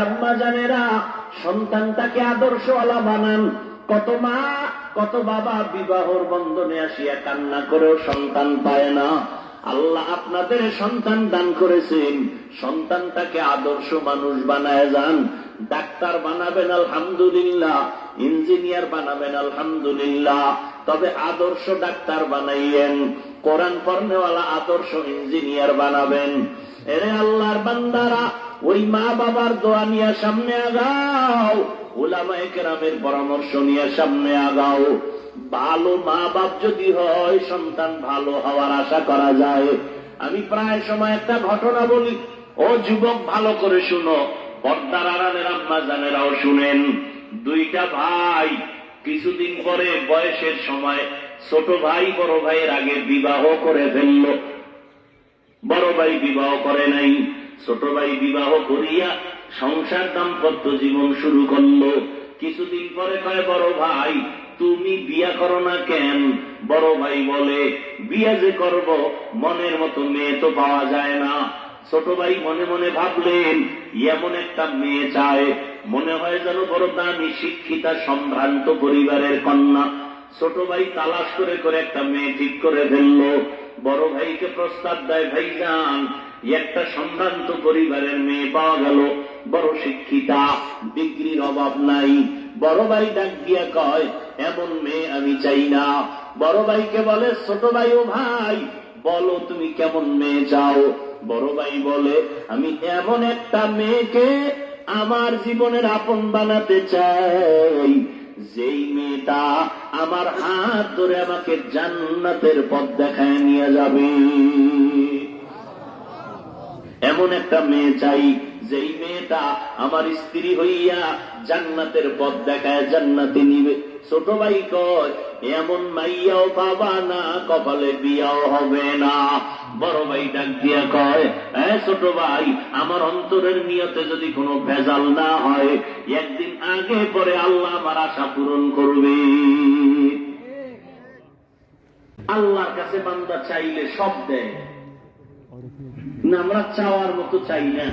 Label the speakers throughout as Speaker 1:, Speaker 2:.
Speaker 1: আম্মা জানেরা, সন্তানটাকে আদর্শওয়ালা বানান। কত মা কত বাবা বিবাহর বন্ধনে আসিয়া কান্না করেও সন্তান পায় না। আল্লাহ আপনাদের সন্তান দান করেছেন, সন্তানটাকে আদর্শ মানুষ বানায় যান। ডাক্তার বানাবেন আলহামদুলিল্লাহ, ইঞ্জিনিয়ার বানাবেন আলহামদুলিল্লাহ, তবে আদর্শ ডাক্তার বানাইয়েন। কোরআন পড়নেওয়ালা আদর্শ ইঞ্জিনিয়ার বানাবেন। এরে আল্লাহর বান্দারা, ওই মা বাবার দোয়া নিয়ে সামনে আগাও, উলামায়ে কেরামের পরামর্শ নিয়ে সামনে আগাও। ভালো মা বাপ যদি হয়, সন্তান ভালো হওয়ার আশা করা যায়। আমি প্রায় সময় একটা ঘটনা বলি, ও যুবক ভালো করে শুনো, পর্দার আড়ালের আম্মা জানেরাও শুনেন। দুইটা ভাই কিছুদিন পরে বয়সের সময় ছোট ভাই বড় ভাইয়ের আগে বিবাহ করে ফেলল। বড় ভাই বিবাহ করে নাই, ছোট ভাই বিবাহ করিয়া সংসার দাম্পত্য জীবন শুরু করলো। কিছুদিন পরে কয় বড় ভাই, তুমি বিয়া করো না কেন? বড় ভাই বলে, বিয়া যে করব, মনের মতো মেয়ে তো পাওয়া যায় না। ছোট ভাই মনে মনে ভাবলেন, এমন একটা মেয়ে চায়, মনে হয় যেন বড় দামি শিক্ষিতা সম্ভ্রান্ত পরিবারের কন্যা। ছোট ভাই তালাশ করে করে একটা মেয়ে ঠিক করে ফেলল। বড় ভাইকে প্রস্তাব দেয়, ভাইজান একটা সম্ভ্রান্ত পরিবারের মেয়ে পাওয়া গেল, বড় শিক্ষিতা, ডিগ্রির অভাব নাই। বড় ভাই ডাক দিয়া কয়, এমন মেয়ে আমি চাই না। বড় ভাইকে বলে, ছোট ভাই, ও ভাই বলো তুমি কেমন মেয়ে চাও? বড় ভাই বলে, আমি এমন একটা মেয়েকে আমার জীবনের আপন বানাতে চাই, যেই মেয়েটা আমার হাত ধরে আমাকে জান্নাতের পথ দেখায় নিয়ে যাবে। এমন একটা মেয়ে চাই, যেই মেয়েটা আমার স্ত্রী হইয়া জান্নাতের পথ দেখায় জান্নাতে নিবে। ছোট ভাই কয়, এমন মাইয়াও পাবা না, কপালে বিয়াও হবে না। বড় ভাই ডাক দিয়া কয়, ছোট ভাই, আমার অন্তরের নিয়তে যদি কোনো ভেজাল না হয়, একদিন আগে পরে আল্লাহ আমার আশা পূরণ করবে। আল্লাহর কাছে বান্দা চাইলে সব দেয় না, আমরা চাওয়ার মতো চাই না।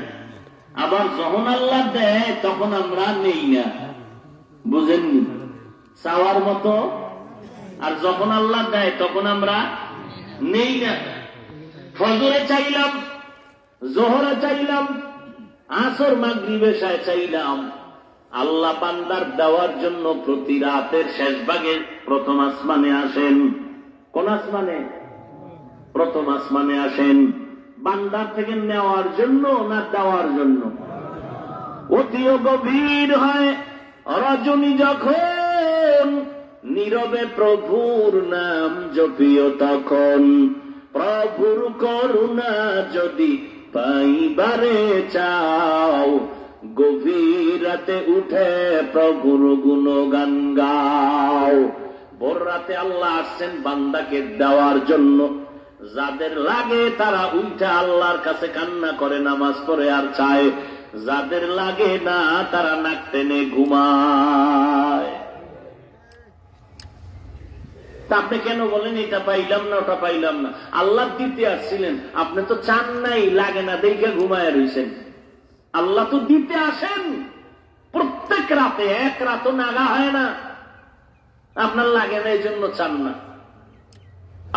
Speaker 1: আবার যখন আল্লাহ দেয় তখন আমরা নেই না, বুঝেননি? চাওয়ার মতো, আর যখন আল্লাহ দেয় তখন আমরা নেই না। ফজরে চাইলাম, জোহরে চাইলাম, আসর মাগরিব এশায় চাইলাম, আল্লাহ বান্দার দেওয়ার জন্য প্রতি রাতের শেষ ভাগে প্রথম আসমানে আসেন। কোন আসমানে? প্রথম আসমানে আসেন। বান্দার থেকে নেওয়ার জন্য না দেওয়ার জন্য? অতিও গভীর হয় রজনী যখন, নীরবে প্রভুর নাম জপিও তখন। প্রভুর করুণা যদি পাইবারে চাও, গভীর রাতে উঠে প্রভুর গুণগান গাও। ভোর রাতে আল্লাহ আসছেন বান্দাকে দেওয়ার জন্য। যাদের লাগে তারা উঠে আল্লাহর কাছে কান্না করে, নামাজ পড়ে আর চায়। যাদের লাগে না তারা নাক টেনে ঘুমায়। তা আপনি কেন বলেন এটা পাইলাম না ওটা পাইলাম না? আল্লাহ দিতে আসছিলেন, আপনি তো চান নাই, লাগে না দেখে ঘুমায় রয়েছেন। আল্লাহ তো দিতে আসেন প্রত্যেক রাতে, এক রাতও নাগা হয় না। আপনার লাগে না এই জন্য চান না।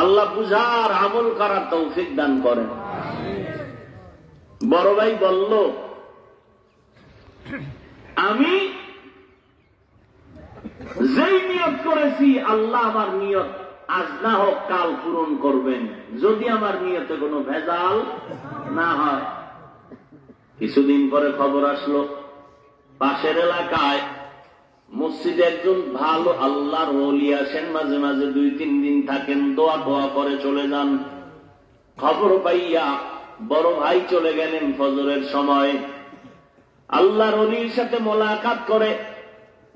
Speaker 1: আল্লাহ বুঝার আমল করার তৌফিক দান করেন। বড় ভাই বলল, আমি যেই নিয়ত করেছি আল্লাহ আমার নিয়ত আজ না হোক কাল পূরণ করবেন, যদি আমার নিয়তে কোনো ভেজাল না হয়। কিছুদিন পরে খবর আসলো, পাশের এলাকায় মসজিদে একজন ভালো আল্লাহর ওলি আসেন, মাঝে মাঝে 2-3 দিন থাকেন, দোয়া দোয়া করে চলে যান। খবর পাইয়া বড় ভাই চলে গেলেন ফজরের সময়, আল্লাহর ওলির সাথে মোলাকাত করে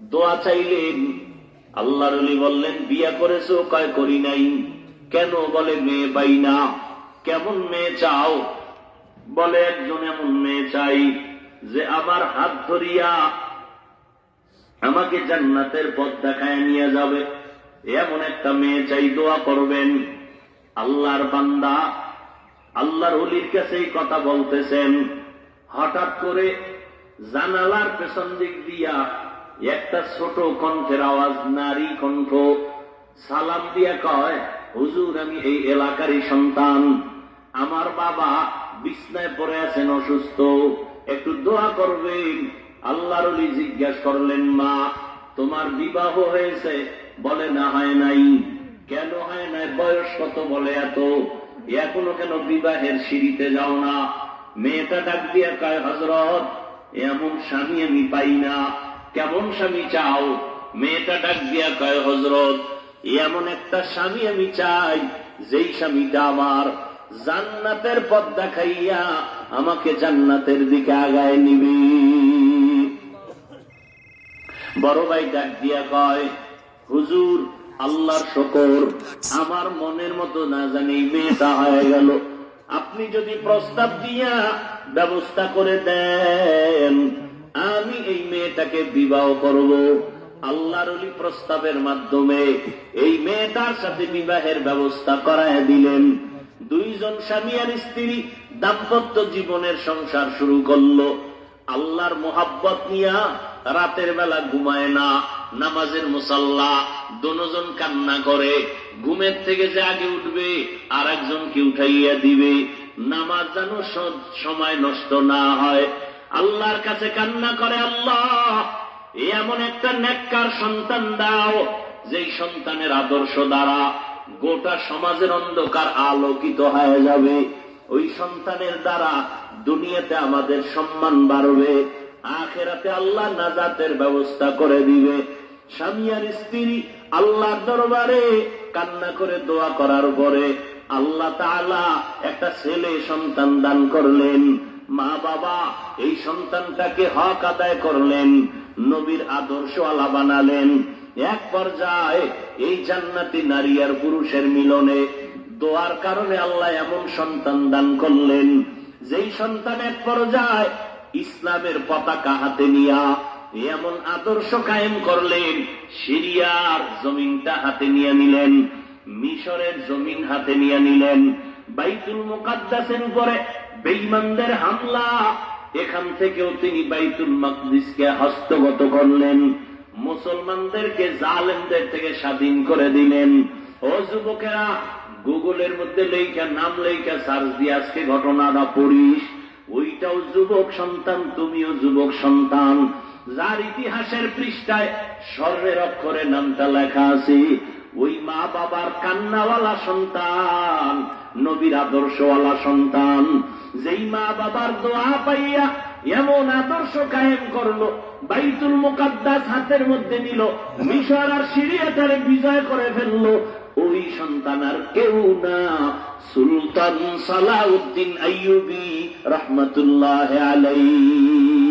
Speaker 1: দোয়া চাইলেন। আল্লাহর ওলি বললেন, বিয়া করেছো? কয় করি নাই। কেন? বলে মেয়ে পাই না। কেমন মেয়ে চাও? বলে একজন এমন মেয়ে চাই যে আমার হাত ধরিয়া আমাকে জান্নাতের পথ দেখায় নিয়ে যাবে, এমন একটা মেয়ে চাই, দোয়া করবেন। আল্লাহর বান্দা আল্লাহর ওলির কাছে এই কথা বলতেছেন, হঠাৎ করে জানালার পেছন দিক দিয়া একটা ছোট কণ্ঠের আওয়াজ, নারী কণ্ঠ, সালাম দিয়া কয়, হুজুর আমি এই এলাকারই সন্তান, আমার বাবা বিছনায় পড়ে আছেন অসুস্থ, একটু দোয়া করবেন। আল্লাহর ওলি জিজ্ঞাসা করলেন, মা তোমার বিবাহ হয়েছে? বলে না হয় নাই। কেন হয় নাই? বয়স কত? বলে এত। এখনো কেন বিবাহের সিঁড়িতে যাও না? মেয়েটা ডাক দিয়া কয়, হযরত এমন স্বামী আমি পাই না। কেমন স্বামী চাও? মেয়েটা ডাক দিয়া কয়, হযরত এমন একটা স্বামী আমি চাই যেই স্বামীটা আমার জান্নাতের পথ দেখাইয়া আমাকে জান্নাতের দিকে আগায় নিবি। বড় ভাই ডাক দিয়া কয়, হুজুর আল্লাহর শুকর, আমার মনের মতো না জানি মেয়েটা হয়ে গেল। আপনি যদি প্রস্তাব দিয়া ব্যবস্থা করে দেন, আমি এই মেয়েটাকে বিবাহ করব। আল্লাহর ওলি প্রস্তাবের মাধ্যমে এই মেয়েটার সাথে বিবাহের ব্যবস্থা করায় দিলেন। দুইজন স্বামী আর স্ত্রী দাম্পত্য জীবনের সংসার শুরু করলো। আল্লাহর মোহাব্বত নিয়া রাতের বেলা ঘুমায় না, নামাজের মুসাল্লা, দুজন কান্না করে, ঘুমের থেকে যে আগে উঠবে আর একজনকে উঠাইয়া দিবে, নামাজ যেন সময় নষ্ট না হয়। আল্লাহর কাছে কান্না করে, আল্লাহ এমন একটা নেককার সন্তান দাও যেই সন্তানের আদর্শ দ্বারা গোটা সমাজের অন্ধকার আলোকিত হয়ে যাবে। ওই সন্তানের দ্বারা দুনিয়াতে আমাদের সম্মান বাড়বে, আখিরাতে আল্লাহ নাজাতের ব্যবস্থা করে দিবে। স্বামী আর স্ত্রী আল্লাহর দরবারে কান্না করে দোয়া করার পরে আল্লাহ তাআলা একটা ছেলে সন্তান দান করলেন। মা বাবা এই সন্তানটাকে হক আদায় করলেন, নবীর আদর্শ আলা বানালেন। এক পর্যায়ে এই জান্নাতি নারী আর পুরুষের মিলনে দোয়ার কারণে আল্লাহ এমন সন্তান দান করলেন, যেই সন্তান এক পর্যায়ে ইসলামের পতাকা হাতে নিয়া এমন আদর্শ কায়েম করলেন, সিরিয়ার জমিনটা হাতে নিয়ে নিলেন, মিশরের জমিন হাতে নিয়ে নিলেন, বাইতুল মুকাদ্দাসের উপরে বেঈমানদের হামলা, এখান থেকেও তিনি বাইতুল মাকদিসকে হস্তগত করলেন, মুসলমানদেরকে জালেমদের থেকে স্বাধীন করে দিলেন। ও যুবকেরা, গুগলের মধ্যে লেখা নাম লেখা সার্চ দিয়ে আজকে ঘটনাটা পড়িস, ওইটাও যুবক সন্তান, তুমিও যুবক সন্তান, যার ইতিহাসের পৃষ্ঠায় স্বর্ণের অক্ষরে নামটা লেখা আছে। ওই মা বাবার কান্নাওয়ালা সন্তান, নবীর আদর্শওয়ালা সন্তান, যেই মা বাবার দোয়া পাইয়া এমন আদর্শ কায়েম করলো, বাইতুল মুকাদ্দাস হাতের মধ্যে নিল, মিশর আর সিরিয়াটারে বিজয় করে ফেললো, ওই সন্তান আর কেউ না, সুলতান সালাউদ্দিন আইয়ুবী রাহমাতুল্লাহি আলাইহি।